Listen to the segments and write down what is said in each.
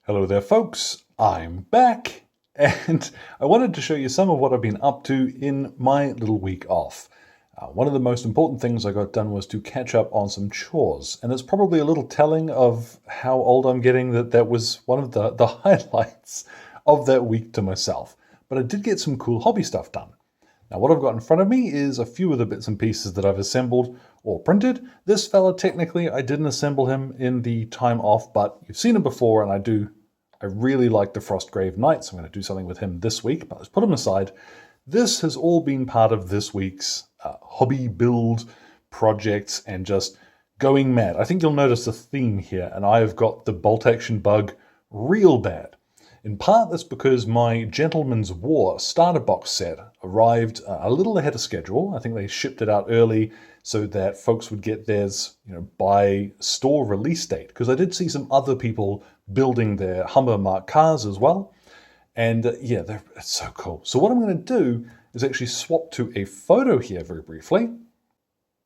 Hello there folks, I'm back and I wanted to show you some of what I've been up to in my little week off. One of the most important things I got done was to catch up on some chores, and it's probably a little telling of how old I'm getting that was one of the highlights of that week to myself. But I did get some cool hobby stuff done. Now what I've got in front of me is a few of the bits and pieces that I've assembled or printed. This fella, technically, I didn't assemble him in the time off, but you've seen him before, and I really like the Frostgrave Knight, so I'm going to do something with him this week, but let's put him aside. This has all been part of this week's hobby build projects and just going mad. I think you'll notice a theme here, and I have got the bolt action bug real bad. In part, that's because my Gentleman's War starter box set arrived a little ahead of schedule. I think they shipped it out early so that folks would get theirs, by store release date. Because I did see some other people building their Hummer Mark cars as well. And it's so cool. So what I'm going to do is actually swap to a photo here very briefly.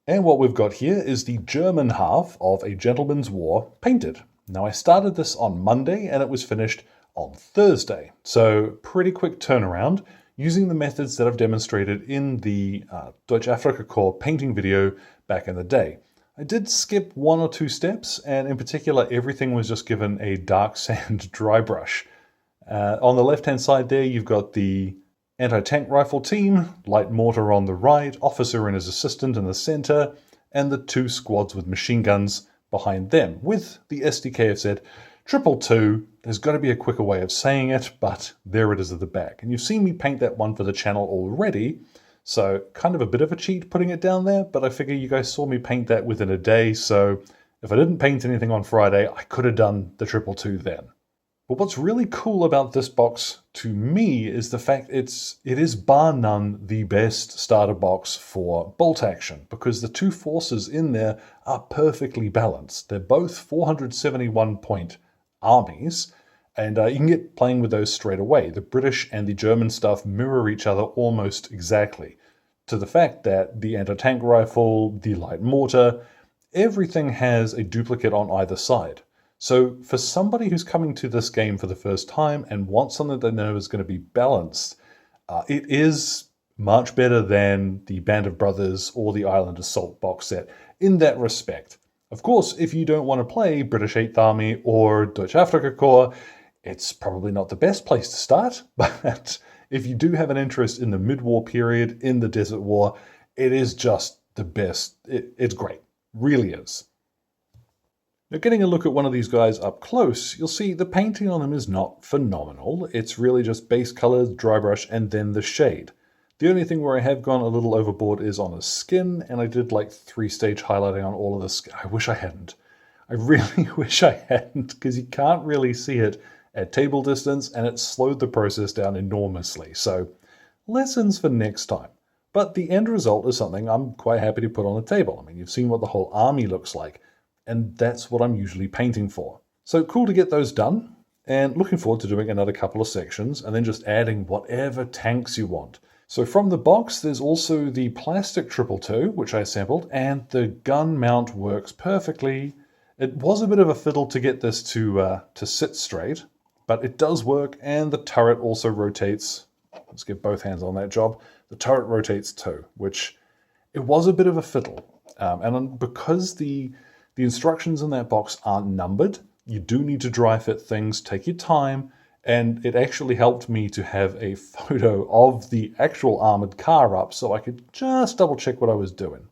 And what we've got here is the German half of a Gentleman's War painted. Now I started this on Monday and it was finished on Thursday. So pretty quick turnaround using the methods that I've demonstrated in the Deutsche Afrika Korps painting video back in the day. I did skip one or two steps, and in particular everything was just given a dark sand dry brush. On the left hand side there you've got the anti-tank rifle team, light mortar on the right, officer and his assistant in the center, and the two squads with machine guns behind them, with the SDKFZ 222. There's got to be a quicker way of saying it, but there it is at the back. And you've seen me paint that one for the channel already, so kind of a bit of a cheat putting it down there, but I figure you guys saw me paint that within a day, so if I didn't paint anything on Friday, I could have done the 222 then. But what's really cool about this box to me is the fact it is bar none the best starter box for bolt action, because the two forces in there are perfectly balanced. They're both 471 point armies, and you can get playing with those straight away. The British and the German stuff mirror each other almost exactly, to the fact that the anti-tank rifle, the light mortar, everything has a duplicate on either side. So for somebody who's coming to this game for the first time and wants something they know is going to be balanced, it is much better than the Band of Brothers or the Island Assault box set in that respect. Of course, if you don't want to play British 8th Army or Deutsche Afrika Korps, it's probably not the best place to start, but if you do have an interest in the mid-war period, in the Desert War, it is just the best. It's great. Really is. Now, getting a look at one of these guys up close, you'll see the painting on him is not phenomenal. It's really just base colors, dry brush, and then the shade. The only thing where I have gone a little overboard is on his skin, and I did like 3-stage highlighting on all of the skin. I wish I hadn't. I really wish I hadn't, because you can't really see it at table distance, and it slowed the process down enormously. So, lessons for next time. But the end result is something I'm quite happy to put on the table. I mean, you've seen what the whole army looks like, and that's what I'm usually painting for. So cool to get those done, and looking forward to doing another couple of sections, and then just adding whatever tanks you want. So from the box, there's also the plastic 222, which I assembled, and the gun mount works perfectly. It was a bit of a fiddle to get this to sit straight, but it does work, and the turret also rotates. Let's get both hands on that job. The turret rotates too, which it was a bit of a fiddle. And because the instructions in that box aren't numbered, you do need to dry fit things, take your time, and it actually helped me to have a photo of the actual armored car up so I could just double check what I was doing.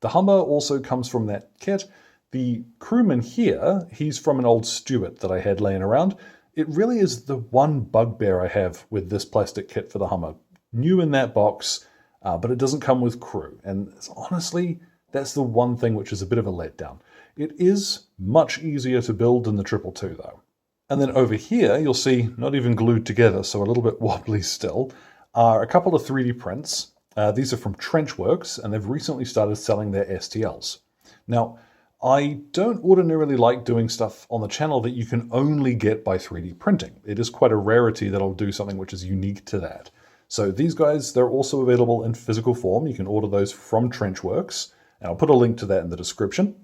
The Hummer also comes from that kit. The crewman here, he's from an old Stuart that I had laying around. It really is the one bugbear I have with this plastic kit for the Hummer. New in that box, but it doesn't come with crew. And honestly, that's the one thing which is a bit of a letdown. It is much easier to build than the 222 though. And then over here, you'll see, not even glued together, so a little bit wobbly still, are a couple of 3D prints. These are from Trenchworks, and they've recently started selling their STLs. Now, I don't ordinarily like doing stuff on the channel that you can only get by 3D printing. It is quite a rarity that I'll do something which is unique to that. So these guys, they're also available in physical form. You can order those from Trenchworks, and I'll put a link to that in the description.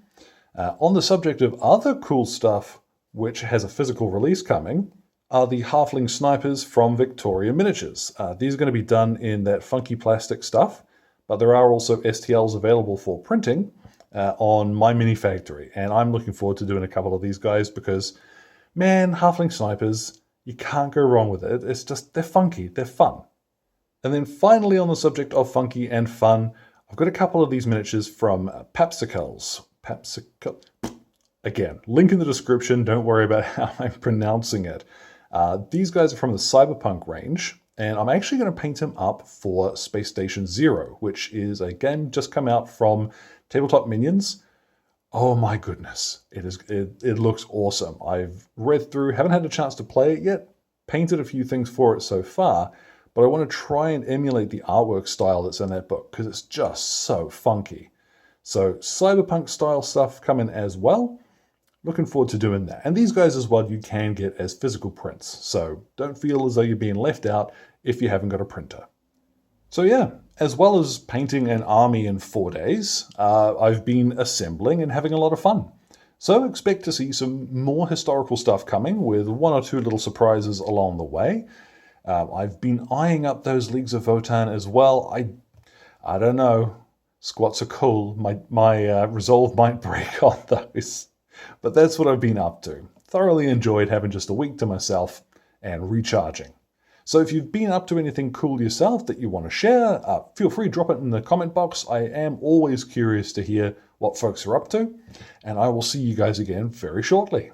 On the subject of other cool stuff, which has a physical release coming, are the Halfling snipers from Victoria Miniatures. These are going to be done in that funky plastic stuff, but there are also STLs available for printing on my mini factory, and I'm looking forward to doing a couple of these guys because, man, Halfling snipers, you can't go wrong with it. It's just, they're funky, they're fun. And then finally, on the subject of funky and fun, I've got a couple of these miniatures from Papsicles. Again, link in the description, don't worry about how I'm pronouncing it. These guys are from the Cyberpunk range, and I'm actually going to paint him up for Space Station Zero, which is a game just come out from Tabletop Minions. Oh my goodness, it looks awesome. I've read through, haven't had a chance to play it yet, painted a few things for it so far, but I want to try and emulate the artwork style that's in that book because it's just so funky. So Cyberpunk style stuff coming as well. Looking forward to doing that. And these guys as well, you can get as physical prints. So don't feel as though you're being left out if you haven't got a printer. So yeah, as well as painting an army in 4 days, I've been assembling and having a lot of fun. So expect to see some more historical stuff coming with 1 or 2 little surprises along the way. I've been eyeing up those Leagues of Votan as well. I don't know. Squats are cool. My resolve might break on those. But that's what I've been up to. Thoroughly enjoyed having just a week to myself and recharging. So if you've been up to anything cool yourself that you want to share, feel free to drop it in the comment box. I am always curious to hear what folks are up to, and I will see you guys again very shortly.